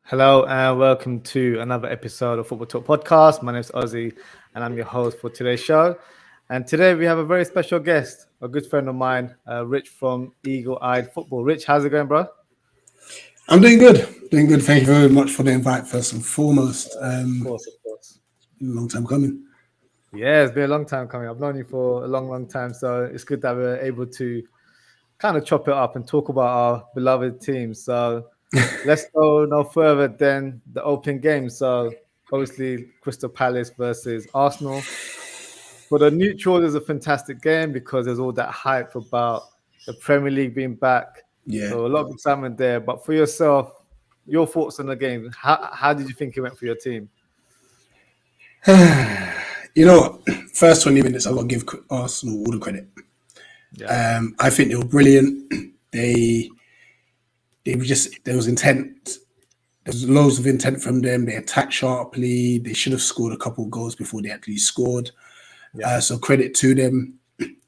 Hello and welcome to another episode of Football Talk Podcast. My name is Ozzie and I'm your host for today's show. And today we have a very special guest, a good friend of mine, Rich from Eagle Eyed Football. Rich, how's it going, bro? I'm doing good. Thank you very much for the invite, first and foremost. Of course. Been a long time coming. Yeah, it's been a long time coming. I've known you for a long time, so it's good that we're able to kind of chop it up and talk about our beloved team. So let's go no further than the opening game. So obviously Crystal Palace versus Arsenal. For the neutrals, it's a fantastic game because there's all that hype about the Premier League being back. Yeah. So a lot of excitement there. But for yourself, your thoughts on the game, how did you think it went for your team? You know what? First 20 minutes, I've got to give Arsenal all the credit. Yeah. I think they were brilliant. There was intent. There was loads of intent from them. They attacked sharply. They should have scored a couple of goals before they actually scored. Yeah. So credit to them.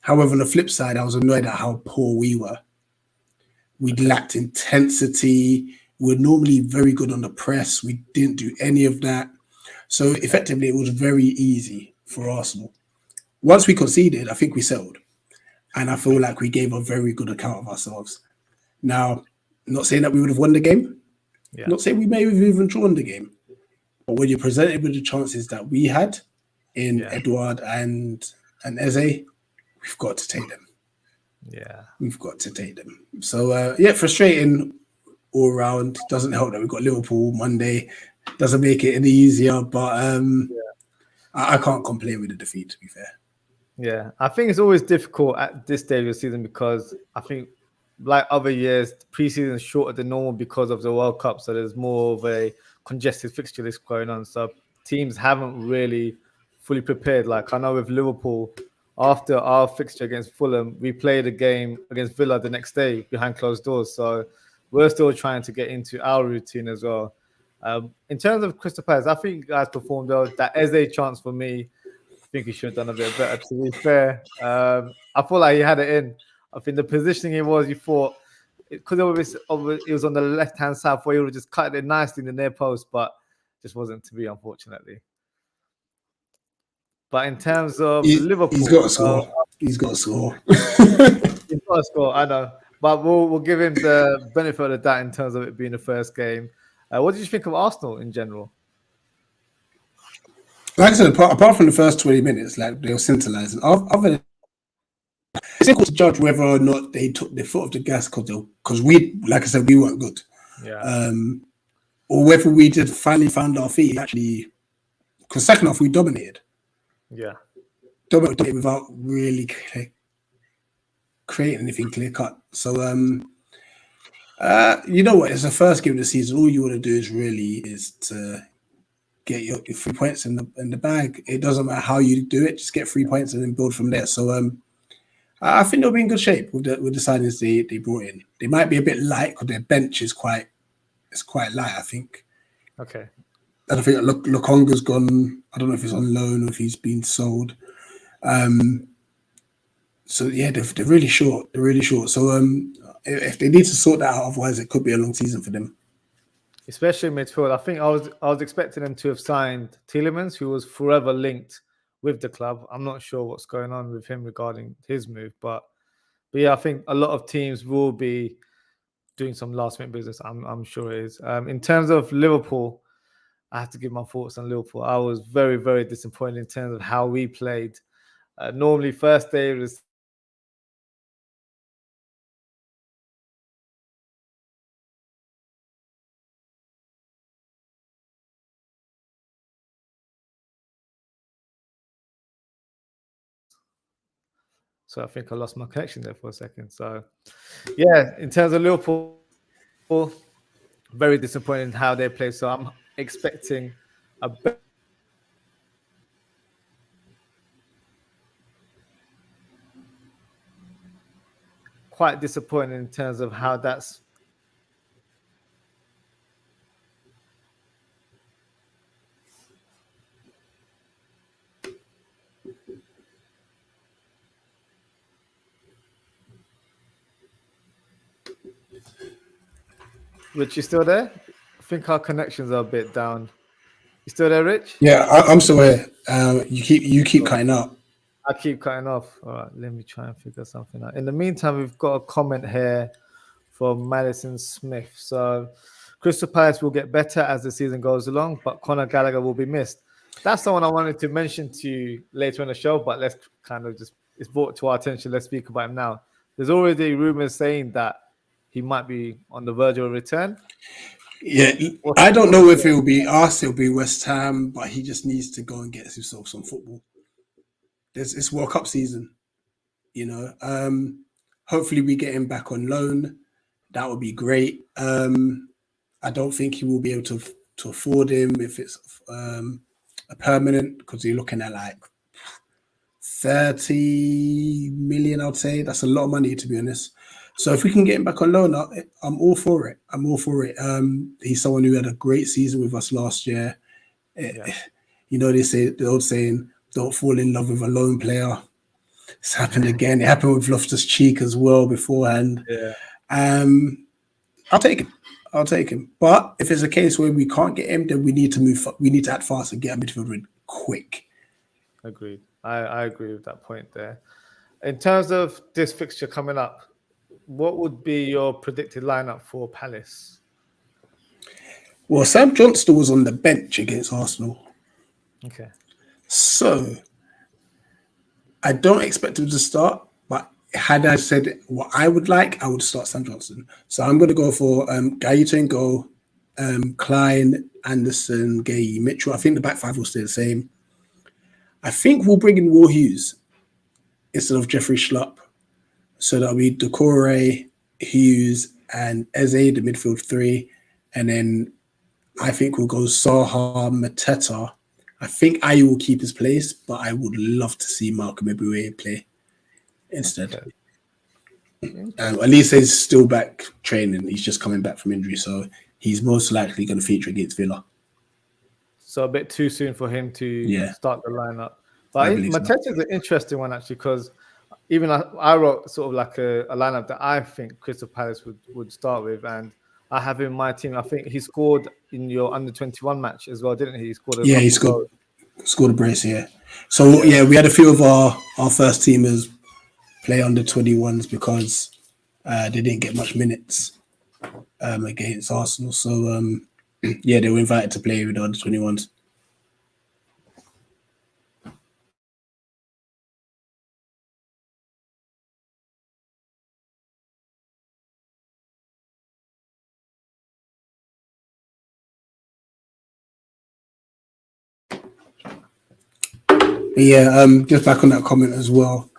However, on the flip side, I was annoyed at how poor we were. We lacked intensity. We're normally very good on the press. We didn't do any of that. So effectively, it was very easy for Arsenal. Once we conceded, I think we settled. And I feel like we gave a very good account of ourselves. Now, I'm not saying that we would have won the game. Yeah. I'm not saying we may have even drawn the game. But when you're presented with the chances that we had in Edouard and Eze, we've got to take them. Yeah. We've got to take them. So, frustrating all around. Doesn't help that we've got Liverpool Monday. Doesn't make it any easier. But I can't complain with the defeat, to be fair. Yeah, I think it's always difficult at this stage of the season because I think, like other years, preseason is shorter than normal because of the World Cup. So there's more of a congested fixture list going on. So teams haven't really fully prepared. Like I know with Liverpool, after our fixture against Fulham, we played a game against Villa the next day behind closed doors. So we're still trying to get into our routine as well. In terms of Crystal Palace, I think you guys performed well. That Eze chance for me, I think he should have done a bit better, to be fair. I feel like he had it in. I think the positioning it was, you thought, because it was on the left-hand side, where he would have just cut it nicely in the near post, but just wasn't to be, unfortunately. But in terms of Liverpool... He's got to score. He's got to score. He's got to score, I know. But we'll give him the benefit of the doubt in terms of it being the first game. What did you think of Arsenal in general? Like I said, apart from the first 20 minutes, like they were scintillating. Other it's difficult to judge whether or not they took their foot off the gas because we, like I said, we weren't good. Yeah. Or whether we just finally found our feet. Actually, because second half we dominated. Yeah. Dominated without really creating anything clear cut. So, you know what? It's the first game of the season. All you want to do is to get your 3 points in the bag. It doesn't matter how you do it; just get 3 points and then build from there. So, I think they'll be in good shape with the signings they brought in. They might be a bit light because their bench is quite light, I think. Okay. And I think Lokonga's gone. I don't know if he's on loan or if he's been sold. So yeah, they're really short. They're really short. So if they need to sort that out, otherwise it could be a long season for them. Especially midfield. I think I was expecting them to have signed Tielemans, who was forever linked with the club. I'm not sure what's going on with him regarding his move, but yeah, I think a lot of teams will be doing some last minute business. I'm sure it is. In terms of Liverpool, I have to give my thoughts on Liverpool. I was very, very disappointed in terms of how we played. Normally, first day was so I think I lost my connection there for a second. So, yeah, in terms of Liverpool, very disappointed in how they play. So I'm expecting a quite disappointed in terms of how that's Rich, you still there? I think our connections are a bit down. You still there, Rich? Yeah, I'm still here. You keep cutting out. I keep cutting off. All right, let me try and figure something out. In the meantime, we've got a comment here from Madison Smith. So, Crystal Palace will get better as the season goes along, but Conor Gallagher will be missed. That's the one I wanted to mention to you later in the show, but let's kind of it's brought to our attention. Let's speak about him now. There's already rumors saying that he might be on the verge of a return. Yeah, I don't know if it will be us, it'll be West Ham, but he just needs to go and get himself some football. It's World Cup season, you know. Hopefully we get him back on loan. That would be great. I don't think he will be able to afford him if it's a permanent, because you're looking at like 30 million, I'd say. That's a lot of money, to be honest. So if we can get him back on loan, I'm all for it. I'm all for it. He's someone who had a great season with us last year. Yeah. You know, the old saying, don't fall in love with a loan player. It's happened again. It happened with Loftus-Cheek as well beforehand. Yeah. I'll take him. But if it's a case where we can't get him, then we need to move. We need to act fast and get a midfielder in quick. Agreed. I agree with that point there. In terms of this fixture coming up, what would be your predicted lineup for Palace? Well, Sam Johnston was on the bench against Arsenal. Okay. So I don't expect him to start, but had I said what I would like, I would start Sam Johnston. So I'm going to go for Gaeta in goal, Klein, Anderson, Gay, Mitchell. I think the back five will stay the same. I think we'll bring in Will Hughes instead of Jeffrey Schlupp. So that'll be Doucouré, Hughes, and Eze, the midfield three. And then I think we'll go Zaha, Mateta. I think Ayew will keep his place, but I would love to see Malcolm Ebuwe play instead. Okay. At least he's still back training. He's just coming back from injury, so he's most likely going to feature against Villa. So a bit too soon for him to start the lineup. But Mateta is an interesting one, actually, because even I wrote sort of like a lineup that I think Crystal Palace would start with, and I have in my team. I think he scored in your under-21 match as well, didn't he? He scored he scored a brace, yeah. So we had a few of our first teamers play under-21s because they didn't get much minutes against Arsenal. So they were invited to play with the under-21s. Just back on that comment as well.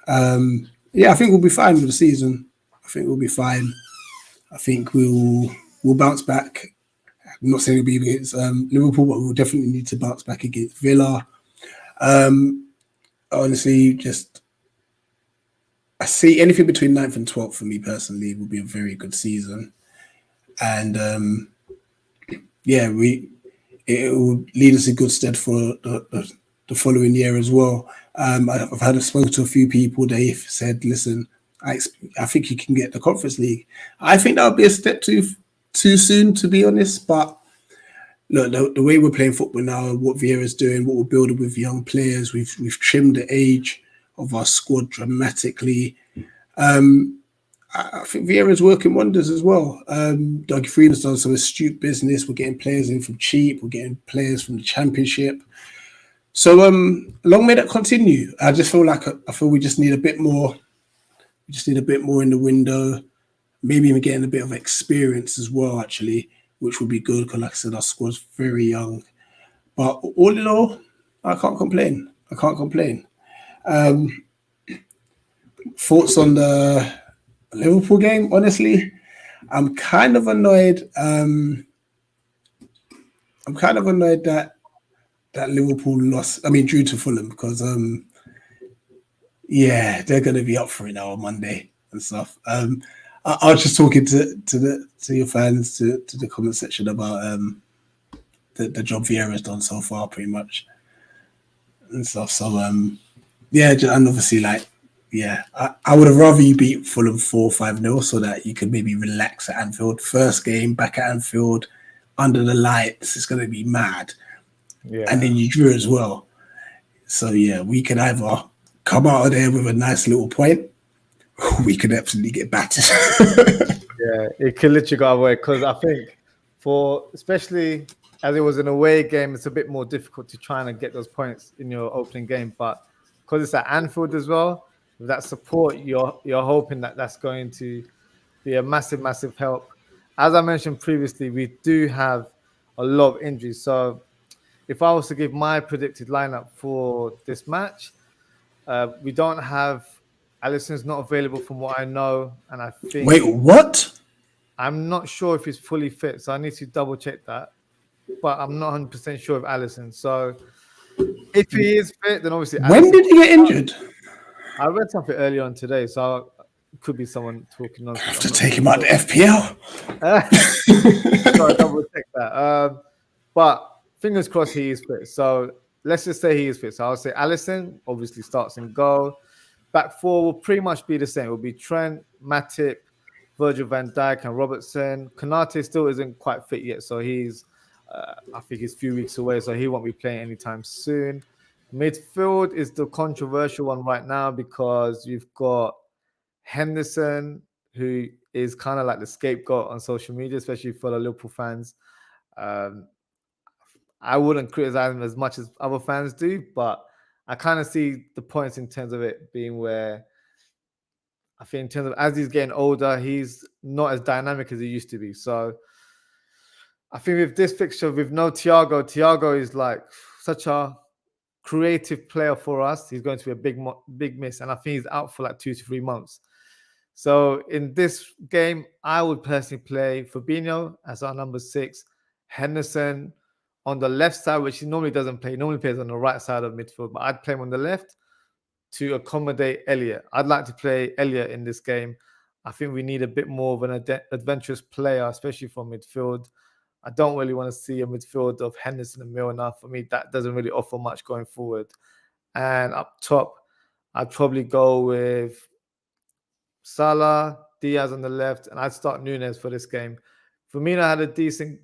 I think we'll be fine with the season. I think we'll be fine. I think we'll bounce back. I'm not saying it'll be against Liverpool, but we'll definitely need to bounce back against Villa. Honestly, I see anything between 9th and 12th for me personally will be a very good season. And it will lead us in good stead for the following year as well. I've spoken to a few people. They've said, listen, I think you can get the Conference League. I think that would be a step too soon, to be honest. But look, the way we're playing football now, what Vieira's doing, what we're building with young players, we've trimmed the age of our squad dramatically. I think Vieira's working wonders as well. Dougie Freeman's done some astute business. We're getting players in from cheap. We're getting players from the Championship. So long may that continue. I just feel we just need a bit more. We just need a bit more in the window. Maybe even getting a bit of experience as well, actually, which would be good because, like I said, our squad's very young. But all in all, I can't complain. Thoughts on the Liverpool game? Honestly, I'm kind of annoyed. That Liverpool lost. Drew to Fulham because they're going to be up for it now on Monday and stuff. I was just talking to your fans, to the comment section about the job Vieira's done so far, pretty much, and stuff. So and obviously, Yeah, I would have rather you beat Fulham 4-5-0 so that you could maybe relax at Anfield. First game back at Anfield, under the lights, it's going to be mad. Yeah. And then you drew as well. So, yeah, we could either come out of there with a nice little point, or we could absolutely get battered. Yeah, it could literally go away because I think especially as it was an away game, it's a bit more difficult to try and get those points in your opening game. But because it's at Anfield as well, with that support, you're hoping that that's going to be a massive, massive help. As I mentioned previously, we do have a lot of injuries. So if I was to give my predicted lineup for this match, we don't have Alisson's not available from what I know, and I think Wait, what? I'm not sure if he's fully fit, so I need to double check that. But I'm not 100% sure of Alisson. So if he is fit, then obviously When did he get injured? I read something earlier on today, so it could be someone talking on. I have to take him out of the FPL. So I double check that. But fingers crossed he is fit. So let's just say he is fit. So I'll say Alisson obviously starts in goal. Back four will pretty much be the same. It will be Trent, Matip, Virgil van Dijk, and Robertson. Konate still isn't quite fit yet, so he's I think he's a few weeks away, so he won't be playing anytime soon. Midfield is the controversial one right now because you've got Henderson, who is kind of like the scapegoat on social media, especially for the Liverpool fans. I wouldn't criticize him as much as other fans do, but I kind of see the points in terms of it being where I think in terms of as he's getting older, he's not as dynamic as he used to be. So I think with this fixture, with no Thiago is like such a creative player for us. He's going to be a big miss, and I think he's out for like 2 to 3 months. So in this game, I would personally play Fabinho as our number 6, Henderson on the left side, which he normally doesn't play. He normally plays on the right side of midfield, but I'd play him on the left to accommodate Elliott. I'd like to play Elliott in this game. I think we need a bit more of an adventurous player, especially from midfield. I don't really want to see a midfield of Henderson and Milner. For me, that doesn't really offer much going forward. And up top, I'd probably go with Salah, Diaz on the left, and I'd start Nunes for this game. Firmino had a decent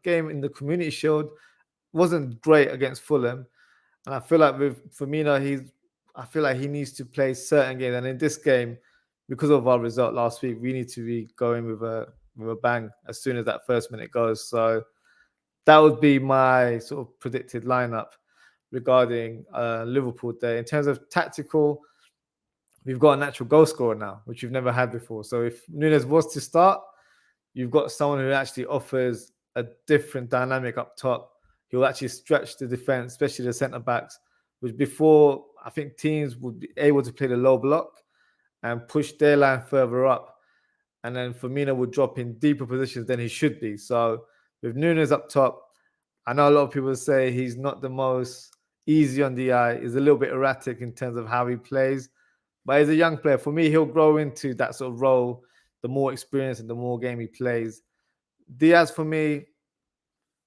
game in the Community Shield. Wasn't great against Fulham. And I feel like with Firmino, I feel like he needs to play certain games. And in this game, because of our result last week, we need to be going with a bang as soon as that first minute goes. So that would be my sort of predicted lineup regarding Liverpool there. In terms of tactical, we've got a natural goal scorer now, which we've never had before. So if Nunes was to start, you've got someone who actually offers a different dynamic up top. He'll actually stretch the defense, especially the centre backs, which before I think teams would be able to play the low block and push their line further up. And then Firmino would drop in deeper positions than he should be. So with Nunes up top, I know a lot of people say he's not the most easy on the eye. He's a little bit erratic in terms of how he plays. But he's a young player. For me, he'll grow into that sort of role the more experience and the more game he plays. Diaz, for me,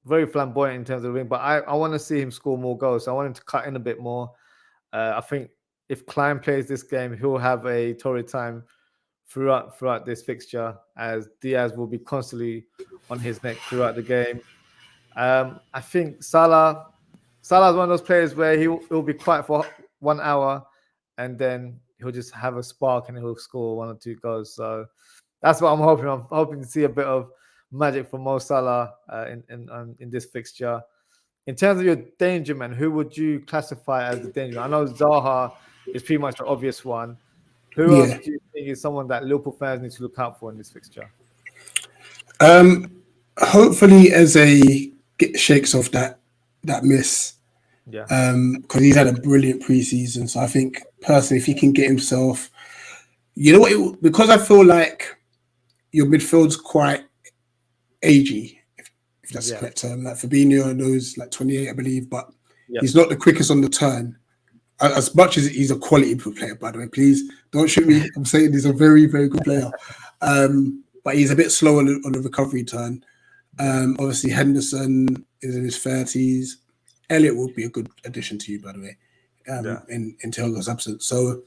very flamboyant in terms of the ring, but I want to see him score more goals. So I want him to cut in a bit more. I think if Klein plays this game, he'll have a torrid time throughout this fixture, as Diaz will be constantly on his neck throughout the game. I think Salah's one of those players where he'll be quiet for 1 hour and then he'll just have a spark and he'll score 1 or 2 goals. So that's what I'm hoping. I'm hoping to see a bit of magic from Mo Salah in this fixture. In terms of your danger man, who would you classify as the danger man? I know Zaha is pretty much the obvious one. Who else do you think is someone that Liverpool fans need to look out for in this fixture? Hopefully, Eze shakes off that miss. Yeah. Because he's had a brilliant preseason. So I think personally, if he can get himself, you know what? Because I feel like your midfield's quite agey, if that's the correct term. Like Fabinho knows like 28, I believe, but he's not the quickest on the turn. As much as he's a quality player, by the way, please don't shoot me. I'm saying he's a very, very good player. But he's a bit slow on the recovery turn. Obviously, Henderson is in his 30s. Elliott would be a good addition to you, by the way, in Thiago's absence. So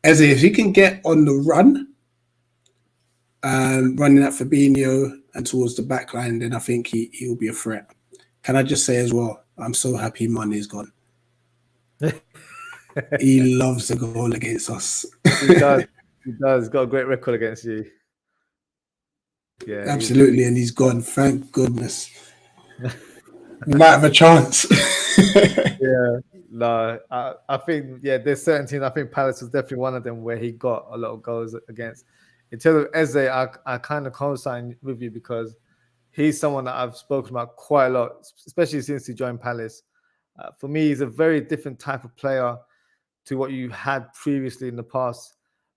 Eze, if he can get on the run, running at Fabinho and towards the back line, then I think he'll be a threat. Can I just say as well, I'm so happy Mane's gone. He loves the goal against us. He does. He does. He's got a great record against you. Yeah, absolutely. And he's gone. Thank goodness. We might have a chance. Yeah. No, I think, there's certain teams. I think Palace was definitely one of them where he got a lot of goals against. In terms of Eze, I kind of co-sign with you because he's someone that I've spoken about quite a lot, especially since he joined Palace. For me, he's a very different type of player to what you had previously in the past.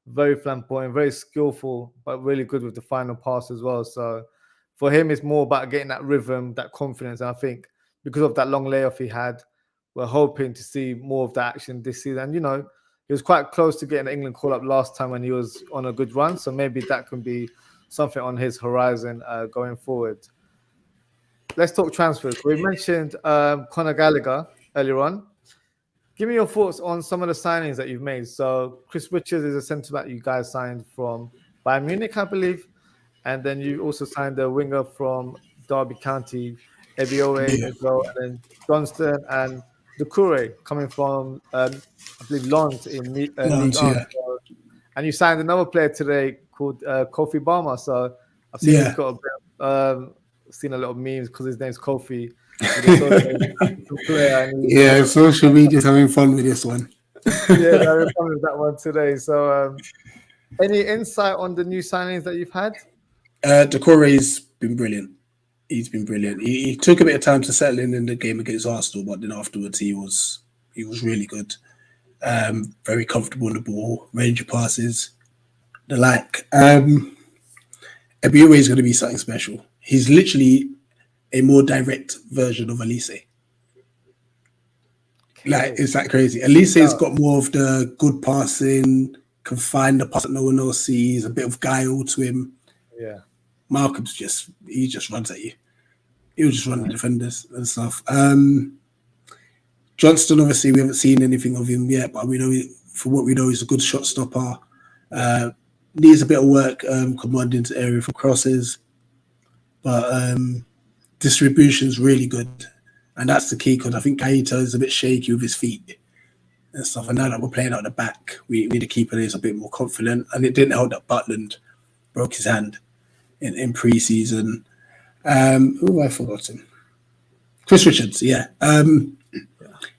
Very flamboyant, very skillful, but really good with the final pass as well. So for him, it's more about getting that rhythm, that confidence. And I think because of that long layoff he had, we're hoping to see more of that action this season. And, he was quite close to getting the England call-up last time when he was on a good run. So maybe that can be something on his horizon going forward. Let's talk transfers. We mentioned Conor Gallagher earlier on. Give me your thoughts on some of the signings that you've made. So Chris Richards is a centre-back you guys signed from Bayern Munich, I believe. And then you also signed a winger from Derby County, Ebioe as well. And then Johnston and Doucouré coming from, I believe, Lens in Ligue 1. Yeah. And you signed another player today called Kofi Balmer. So I've seen he's got a bit, seen a lot of memes because his name's Kofi. Social media's having fun with this one. They're having fun with that one today. So, any insight on the new signings that you've had? Doucouré's been brilliant. He's been brilliant. He took a bit of time to settle in the game against Arsenal, but then afterwards he was really good. Very comfortable in the ball, range of passes, the like. Ebioe is going to be something special. He's literally a more direct version of Elise. Like, it's that crazy. Elise's got more of the good passing, can find the pass that no one else sees, a bit of guile to him. Yeah. Malcolm's just runs at you. He'll just run the defenders and stuff. Johnston, obviously, we haven't seen anything of him yet, but we know, for what we know, he's a good shot stopper. Needs a bit of work commanding the area for crosses, but distribution's really good. And that's the key, because I think Gaeta is a bit shaky with his feet and stuff. And now that we're playing out the back, we need a keeper that is a bit more confident. And it didn't help that Butland broke his hand in pre-season. Who have I forgotten? Chris Richards, yeah.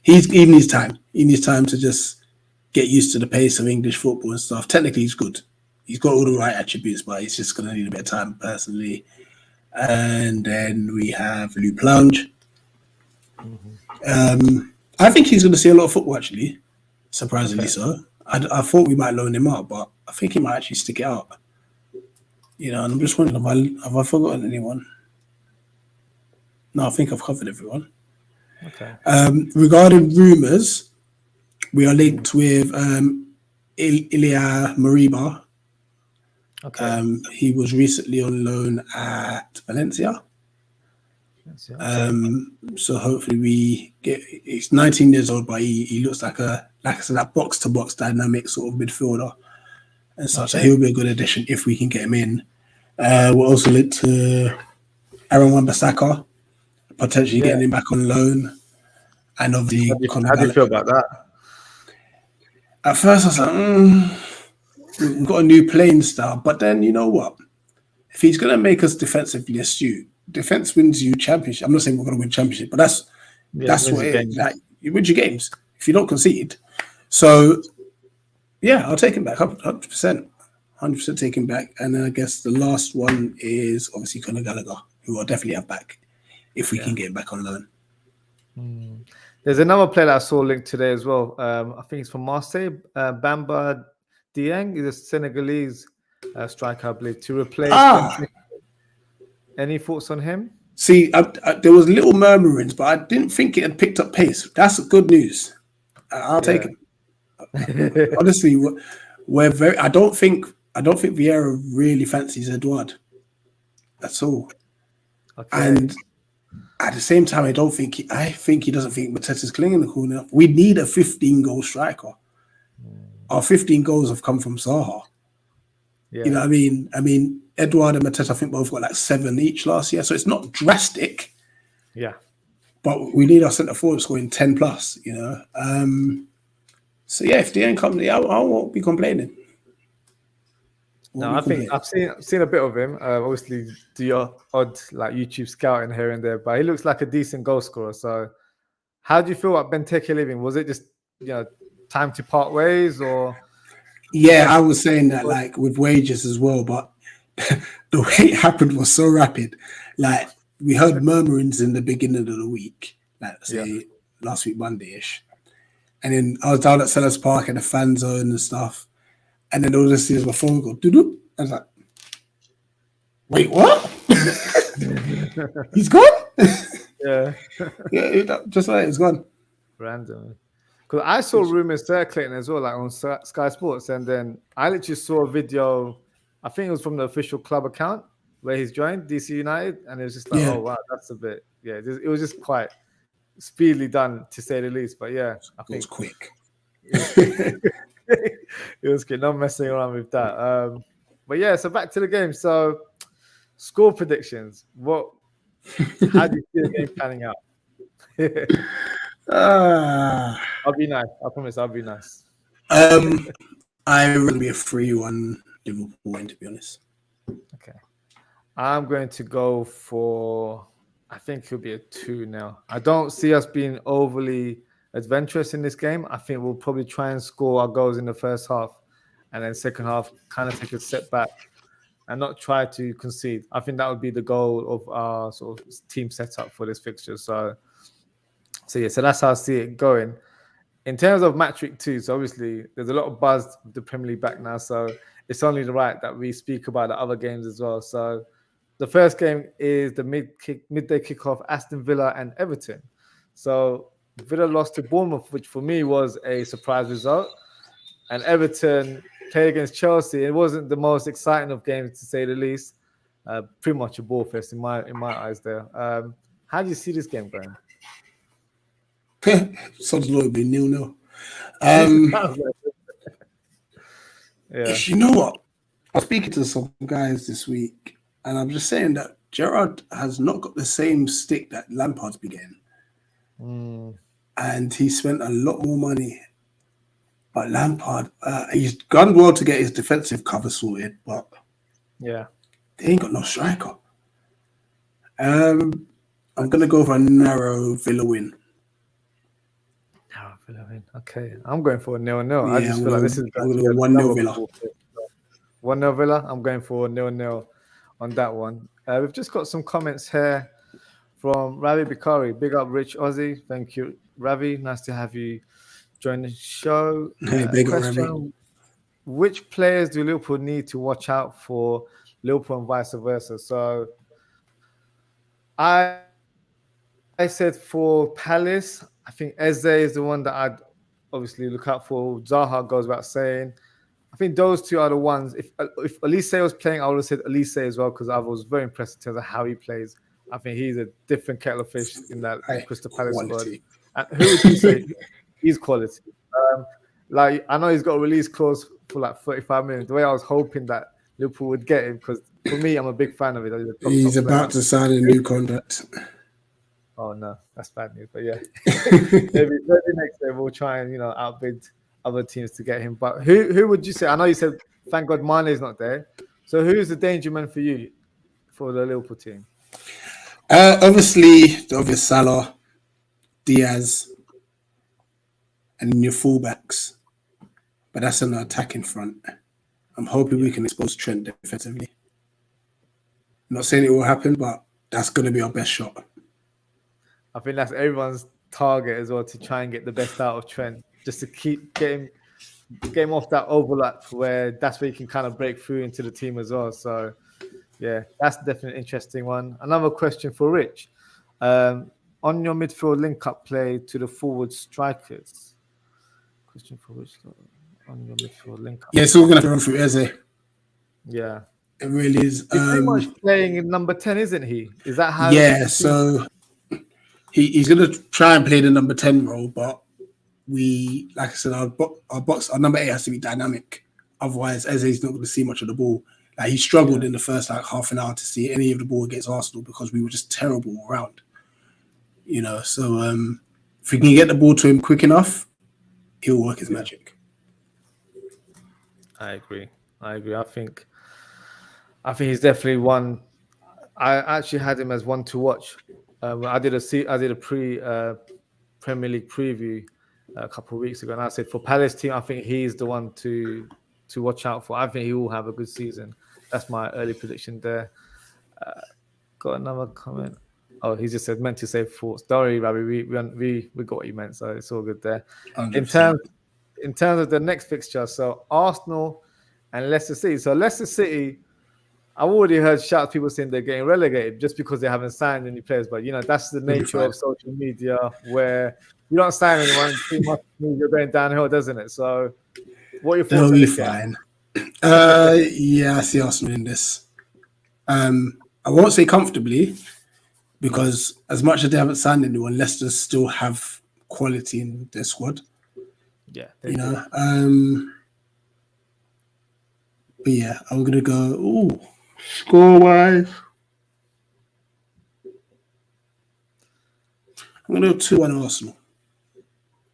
He needs time. He needs time to just get used to the pace of English football and stuff. Technically, he's good. He's got all the right attributes, but he's just going to need a bit of time, personally. And then we have Lou Plunge. I think he's going to see a lot of football, actually. Surprisingly so. I thought we might loan him out, but I think he might actually stick it out. And I'm just wondering, have I forgotten anyone? No, I think I've covered everyone. Okay. Regarding rumours, we are linked with Ilya Mariba. Okay. He was recently on loan at Valencia. So hopefully we get. He's 19 years old, but he looks like I said, that box to box dynamic sort of midfielder and such. Okay. So he'll be a good addition if we can get him in. We're also linked to Aaron Wan-Bissaka, potentially getting him back on loan. And obviously, how do you feel about that? At first, I was like, we've got a new playing style. But then, you know what? If he's going to make us defensively astute, defense wins you championship. I'm not saying we're going to win championship, but that's what it is. Like, you win your games if you don't concede. So, yeah, I'll take him back 100%. 100% take him back. And then I guess the last one is obviously Conor Gallagher, who I'll definitely have back if we can get him back on loan. There's another player that I saw linked today as well. I think it's from Marseille. Bamba Dieng is a Senegalese striker, I believe, to replace. Any thoughts on him? See, there was little murmurings, but I didn't think it had picked up pace. That's good news. I'll take it. Honestly, we're very. I don't think Vieira really fancies Edouard. That's all. Okay. And at the same time, I think he doesn't think Mateta's clinging the corner enough. We need a 15-goal striker. Our 15 goals have come from Zaha. Yeah. You know what I mean, Edouard and Mateta, I think both got like 7 each last year. So it's not drastic. Yeah. But we need our centre forward scoring 10 plus, you know. So yeah, if the end comes, I won't be complaining. No, I think I've seen a bit of him. Obviously, do your odd like YouTube scouting here and there, but he looks like a decent goal scorer. So, how do you feel about Benteke leaving? Was it just time to part ways, or? Yeah, I was saying that like with wages as well, but the way it happened was so rapid. Like we heard murmurings in the beginning of the week, like say last week Monday-ish, and then I was down at Sellers Park in the fan zone and stuff. And then all I see is my phone go, doo-doo. I was like, wait, what? He's gone? Yeah. Yeah, just like it's gone. Random. Because I saw rumors circulating as well, like on Sky Sports. And then I literally saw a video, I think it was from the official club account where he's joined DC United. And it was just like, oh, wow, that's a bit, it was just quite speedily done, to say the least. But yeah, I think it was quick. It was good. Not messing around with that. But yeah, so back to the game. So score predictions. How do you see the game panning out? I'll be nice. I promise I'll be nice. I will be a 3-1 Liverpool win, to be honest. Okay. I'm going to go for, I think it'll be a 2-0. I don't see us being overly adventurous in this game. I think we'll probably try and score our goals in the first half, and then second half kind of take a step back and not try to concede. I think that would be the goal of our sort of team setup for this fixture. So that's how I see it going. In terms of match week 2, so obviously there's a lot of buzz with the Premier League back now, so it's only right that we speak about the other games as well. So the first game is the midday kickoff, Aston Villa and Everton. So Villa lost to Bournemouth, which for me was a surprise result. And Everton played against Chelsea. It wasn't the most exciting of games, to say the least. Pretty much a ball fest in my eyes there. How do you see this game going? Sounds a little bit 0-0. You know what? I was speaking to some guys this week, and I'm just saying that Gerrard has not got the same stick that Lampard's been getting. And he spent a lot more money. But Lampard, he's done well to get his defensive cover sorted, but they ain't got no striker. I'm going to go for a narrow Villa win. Narrow Villa win. Okay. I'm going for a 0-0. I just feel like this is 1-0 Villa. 1-0 Villa. I'm going for 0-0 on that one. We've just got some comments here from Ravi Bikari. Big up, Rich Ozzie. Thank you, Ravi. Nice to have you join the show. Big up, Ravi. Which players do Liverpool need to watch out for Liverpool and vice versa? So I said for Palace, I think Eze is the one that I'd obviously look out for. Zaha goes without saying. I think those two are the ones. If Elise was playing, I would have said Elise as well, because I was very impressed in terms of how he plays. I think he's a different kettle of fish in that Crystal Palace squad. And who would you say he's quality? Like, I know he's got a release clause for like 35 minutes. The way I was hoping that Liverpool would get him, because for me, I'm a big fan of it. He's about to sign a new contract. Oh no, that's bad news. But yeah, maybe next year we'll try and outbid other teams to get him. But who would you say? I know you said thank God Mane is not there. So who's the danger man for you for the Liverpool team? Obviously, the obvious Salah, Diaz, and your fullbacks. But that's an attacking front. I'm hoping we can expose Trent defensively. I'm not saying it will happen, but that's going to be our best shot. I think that's everyone's target as well, to try and get the best out of Trent, just to get him off that overlap where that's where you can kind of break through into the team as well. So, yeah, that's definitely an interesting one. Another question for Rich. On your midfield link-up play to the forward strikers. Question for Rich. On your midfield link-up. Yeah, so we're going to run through Eze. Yeah. It really is. He's pretty much playing in number 10, isn't he? Is that how? Yeah, so he's going to try and play the number 10 role, but like I said, our number 8 has to be dynamic. Otherwise, Eze's not going to see much of the ball. Like he struggled in the first like half an hour to see any of the ball against Arsenal because we were just terrible all around. So if we can get the ball to him quick enough, he'll work his magic. I agree. I think he's definitely one. I actually had him as one to watch. I did a Premier League preview a couple of weeks ago, and I said for Palace team, I think he's the one to watch out for. I think he will have a good season. That's my early prediction there. Got another comment. Oh, he just said meant to say thoughts. Don't worry, Rabbi. We got what you meant, so it's all good there. 100%. In terms of the next fixture, so Arsenal and Leicester City. So Leicester City, I've already heard shouts people saying they're getting relegated just because they haven't signed any players. But that's the nature of social media, where you don't sign anyone, too much you're going downhill, doesn't it? So, what are your thoughts? They'll be fine. I see Arsenal in this. I won't say comfortably, because as much as they haven't signed anyone, Leicester still have quality in their squad. Yeah, but yeah, I'm gonna go. Score wise, I'm gonna go 2-1 Arsenal.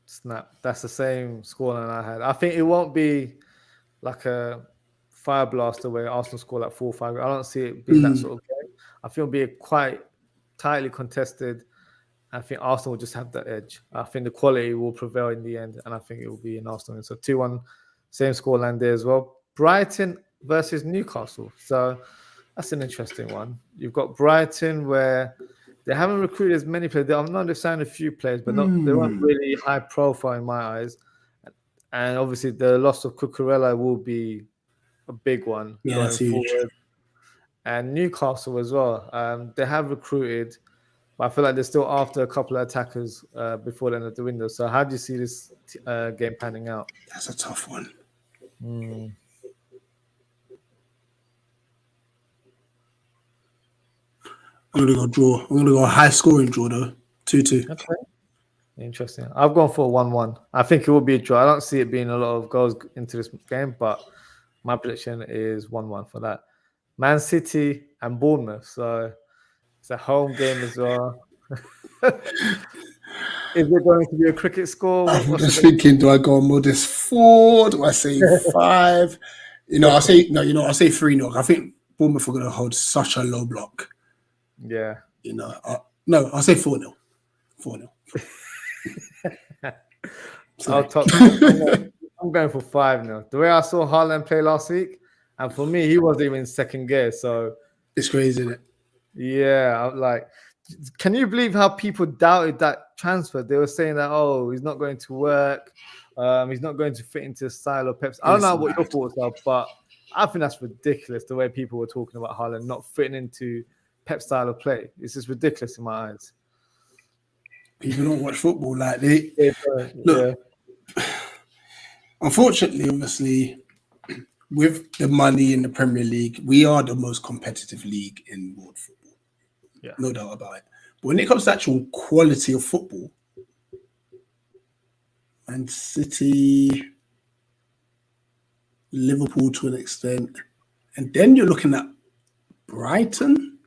Snap. That's the same scoreline I had. I think it won't be like a fire blaster where Arsenal score like 4-5. I don't see it being that sort of game. I think it'll be quite tightly contested. I think Arsenal will just have that edge. I think the quality will prevail in the end, and I think it will be in Arsenal. So 2-1, same scoreline there as well. Brighton versus Newcastle. So that's an interesting one. You've got Brighton where they haven't recruited as many players. I know they've signed a few players, but they weren't really high profile in my eyes. And obviously the loss of Cucurella will be a big one going forward. And Newcastle as well. They have recruited, but I feel like they're still after a couple of attackers before the end of the window. So how do you see this game panning out? That's a tough one. I'm going to go draw. I'm going to go a high-scoring draw, though. 2-2. Okay. Interesting. I've gone for 1-1. I think it will be a draw. I don't see it being a lot of goals into this game, but my prediction is 1-1 for that. Man City and Bournemouth. So it's a home game as well. Is it going to be a cricket score? I'm just thinking, do I go modest 4? Do I say 5? I'll say 3-0. I think Bournemouth are going to hold such a low block. Yeah. I'll say 4-0. 4-0. I'm going for 5-0. The way I saw Haaland play last week, and for me, he wasn't even in second gear. So it's crazy, isn't it? Yeah, I'm like, can you believe how people doubted that transfer? They were saying that, he's not going to work. He's not going to fit into the style of Pep's. I don't know what your thoughts are, but I think that's ridiculous, the way people were talking about Haaland not fitting into Pep's style of play. It's just ridiculous in my eyes. People don't watch football like they look. Unfortunately, obviously, with the money in the Premier League, we are the most competitive league in world football. Yeah, no doubt about it. But when it comes to actual quality of football, Man City, Liverpool to an extent, and then you're looking at Brighton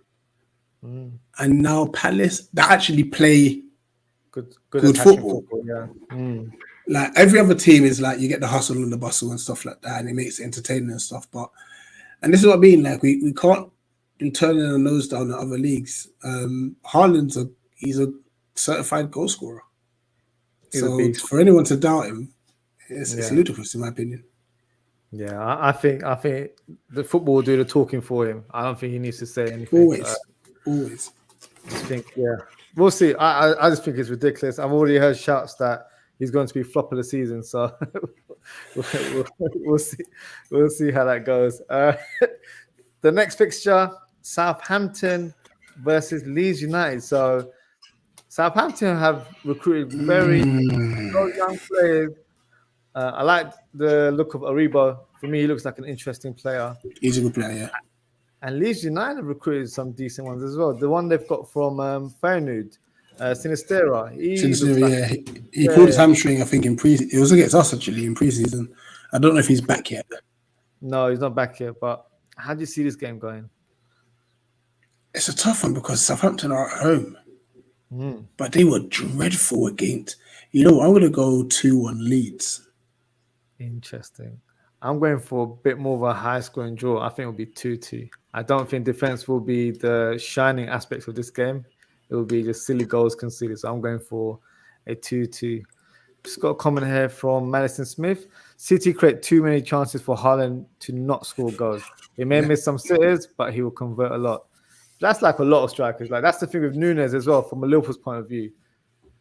and now Palace that actually play good football. Yeah. Like every other team is like you get the hustle and the bustle and stuff like that, and it makes it entertaining and stuff. And this is what I mean. Like we can't be turning our nose down at other leagues. Haaland's he's a certified goal scorer. So for anyone to doubt him, it's ludicrous in my opinion. Yeah, I think the football will do the talking for him. I don't think he needs to say anything. Always. I think we'll see. I just think it's ridiculous. I've already heard shouts that he's going to be flop of the season. So we'll see. We'll see how that goes. The next fixture: Southampton versus Leeds United. So Southampton have recruited very young players. I like the look of Aribo. For me, he looks like an interesting player. He's a good player, yeah. And Leeds United have recruited some decent ones as well. The one they've got from Feyenoord, Sinistera. He looks Sincerely, like yeah, he pulled his hamstring. I think in pre. It was against us actually in preseason. I don't know if he's back yet. no, he's not back yet. But how do you see this game going? It's a tough one because Southampton are at home, Mm. but they were dreadful against. You know, I'm going to go 2-1 Leeds. Interesting. I'm going for a bit more of a high-scoring draw. I think it'll be 2-2. I don't think defense will be the shining aspects of this game. It will be just silly goals conceded. So I'm going for a 2-2. Just got a comment here from Madison Smith. City create too many chances for Haaland to not score goals. He may miss some sitters, but he will convert a lot. That's like a lot of strikers. Like that's the thing with Nunes as well, from a Liverpool's point of view.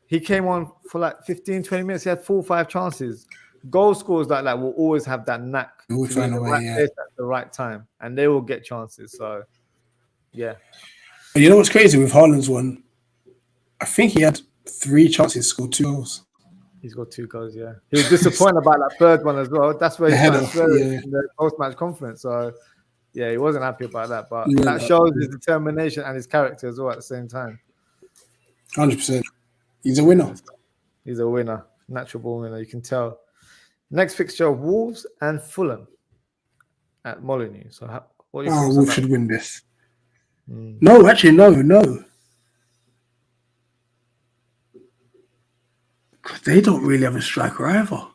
He came on for like 15, 20 minutes. He had 4 or 5 chances. Goal scorers like that will always have that knack to We'll be in find the a way, right yeah. place at the right time, and they will get chances. So, yeah. But you know what's crazy with Haaland's one? I think he had 3 chances, scored 2 goals. He's got 2 goals, yeah. He was disappointed about that third one as well. That's where he started swearing in the post-match conference. So, yeah, he wasn't happy about that. But that shows his determination and his character as well at the same time. 100%. He's a winner. He's a winner. Natural born winner, you can tell. Next fixture, Wolves and Fulham at Molineux. So, what are your thoughts on Wolves that? should win this. No, actually, no. They don't really have a striker either.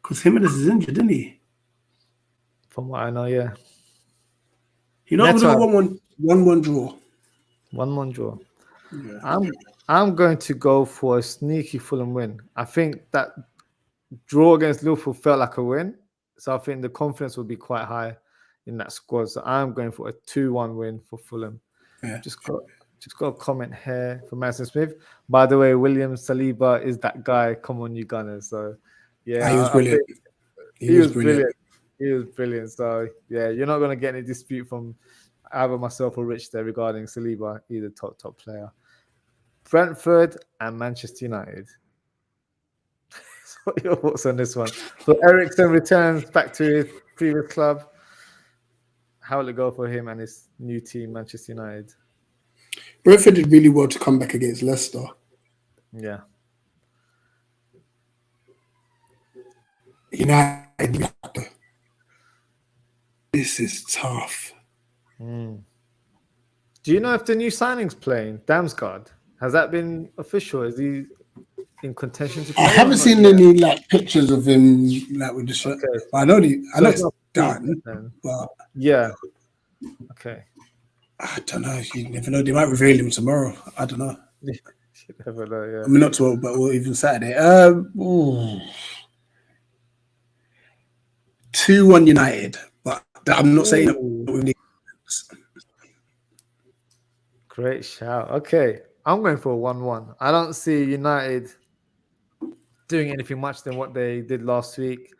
Because Jimenez is injured, isn't he? From what I know, yeah. You know, I'm going to go 1-1 draw. 1-1 draw. Yeah. I'm going to go for a sneaky Fulham win. I think that draw against Liverpool felt like a win. So I think the confidence will be quite high in that squad. So I'm going for a 2-1 win for Fulham. Yeah. Just got a comment here from Madison Smith. By the way, William Saliba is that guy. Come on, you Gunners. So yeah, he was brilliant. He was brilliant. He was brilliant. So yeah, you're not going to get any dispute from either myself or Rich there regarding Saliba. He's a top player. Brentford and Manchester United. So what are your thoughts on this one? So Eriksen returns back to his previous club. How will it go for him and his new team, Manchester United? Brentford did really well to come back against Leicester. Yeah. United, this is tough. Do you know if the new signing's playing? Damsgaard, has that been official? Is he in contention to play? I haven't seen any pictures of him with the shirt. Okay. I know it's done. But yeah. Okay. I don't know. You never know. They might reveal him tomorrow. I don't know. You never know, yeah. I mean, not tomorrow, but even Saturday. 2-1 United, but I'm not saying that. Great shout. Okay, I'm going for a 1-1. I don't see United doing anything much than what they did last week.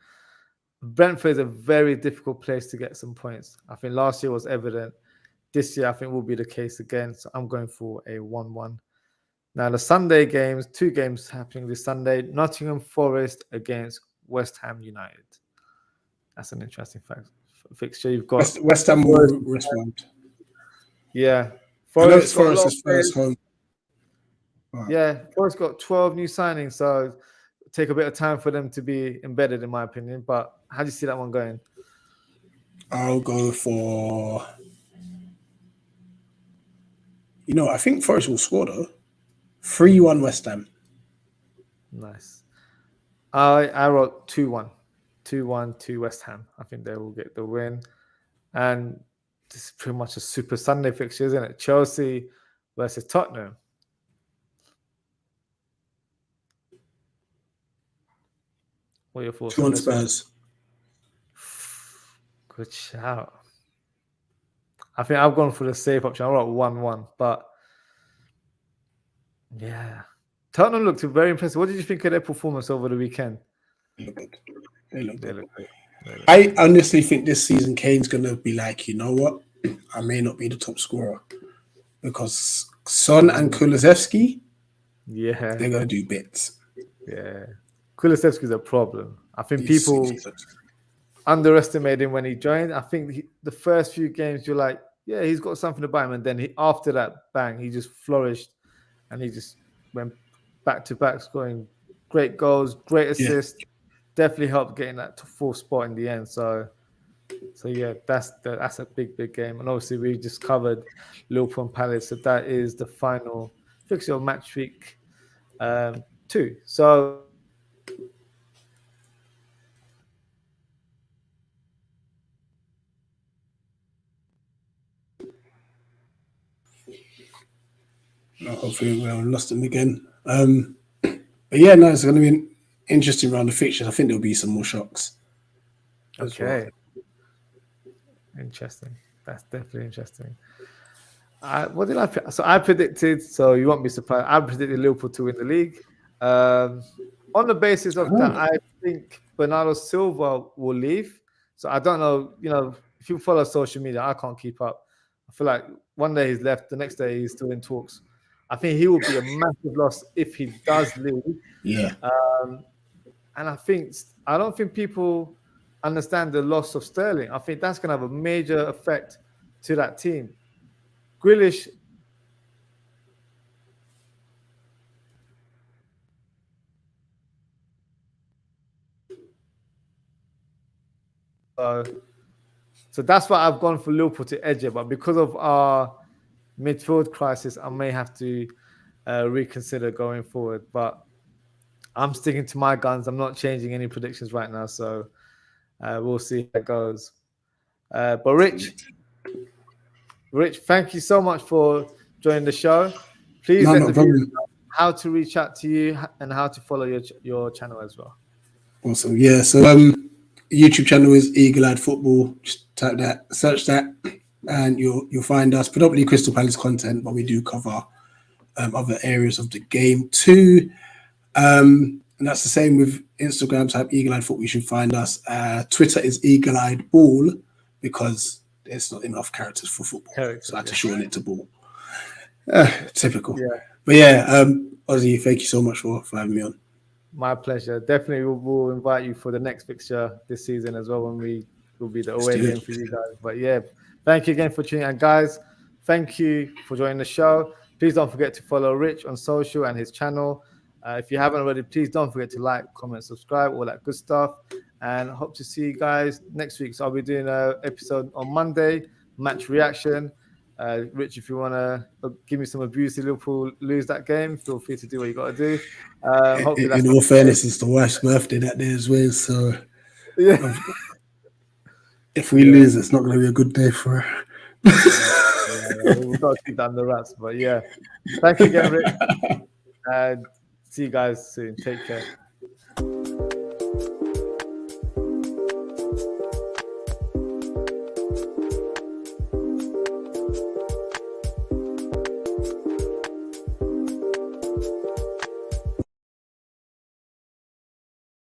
Brentford is a very difficult place to get some points. I think last year was evident. This year, I think will be the case again. So I'm going for a 1-1. Now, the Sunday games, 2 games happening this Sunday. Nottingham Forest against West Ham United. That's an interesting fixture. You've got West Ham will respond. Yeah. Forest's first home. Right. Yeah, Forest got 12 new signings, so it'll take a bit of time for them to be embedded, in my opinion. But how do you see that one going? I'll go for... I think Forest will score, though. 3-1 West Ham. Nice. I wrote 2-1. 2-1 to West Ham. I think they will get the win. And this is pretty much a super Sunday fixture, isn't it? Chelsea versus Tottenham. What are your thoughts? 2-1 Spurs. Good shout. I think I've gone for the safe option. I wrote 1-1, but yeah. Tottenham looked very impressive. What did you think of their performance over the weekend? They look good. I honestly think this season Kane's going to be like, you know what? I may not be the top scorer because Son and Kulusevski, they're going to do bits. Yeah. Kulusevski's a problem. I think people underestimated him when he joined. I think the first few games, you're like, yeah, he's got something about him. And then after that bang, he just flourished, and he just went back to back, scoring great goals, great assists. Definitely helped getting that fourth spot in the end. So yeah, that's a big game. And obviously we just covered Liverpool and Palace, so that is the final fixture of match week 2. So hopefully we haven't lost him again. But yeah, no, it's going to be an interesting round of fixtures. I think there'll be some more shocks. Okay. Interesting. That's definitely interesting. What did I pick? So I predicted, so you won't be surprised, I predicted Liverpool to win the league. On the basis of that, I think Bernardo Silva will leave. So I don't know, if you follow social media, I can't keep up. I feel like one day he's left, the next day he's still in talks. I think he will be a massive loss if he does leave. Yeah. And I don't think people understand the loss of Sterling. I think that's going to have a major effect to that team. Grealish, so that's why I've gone for Liverpool to edge it. But because of our midfield crisis, I may have to reconsider going forward. But I'm sticking to my guns. I'm not changing any predictions right now. So we'll see how it goes. But Rich, thank you so much for joining the show. Please let the viewers know how to reach out to you and how to follow your channel as well. Awesome. Yeah. So YouTube channel is Eagle Eyed Football. Just type that, search that, and you'll find us. Predominantly Crystal Palace content, but we do cover other areas of the game too. And that's the same with Instagram. Type Eagle Eyed Football. You should find us. Twitter is Eagle Eyed Ball because there's not enough characters for football, so I had to shorten it to ball. Typical. Yeah. But yeah, Ozzie, thank you so much for having me on. My pleasure. Definitely we'll invite you for the next fixture this season as well, when we will be the away game for you guys. But yeah, thank you again for tuning in. And guys, thank you for joining the show. Please don't forget to follow Rich on social and his channel. If you haven't already, please don't forget to like, comment, subscribe, all that good stuff. And hope to see you guys next week. So I'll be doing an episode on Monday, match reaction. Rich, if you want to give me some abuse if Liverpool lose that game, feel free to do what you got to do. In all fairness, it's the wife's birthday that day as well. So yeah, if we lose, it's not going to be a good day for her. We've got to keep that on the rats. But yeah, thank you again, Rich. And see you guys soon. Take care.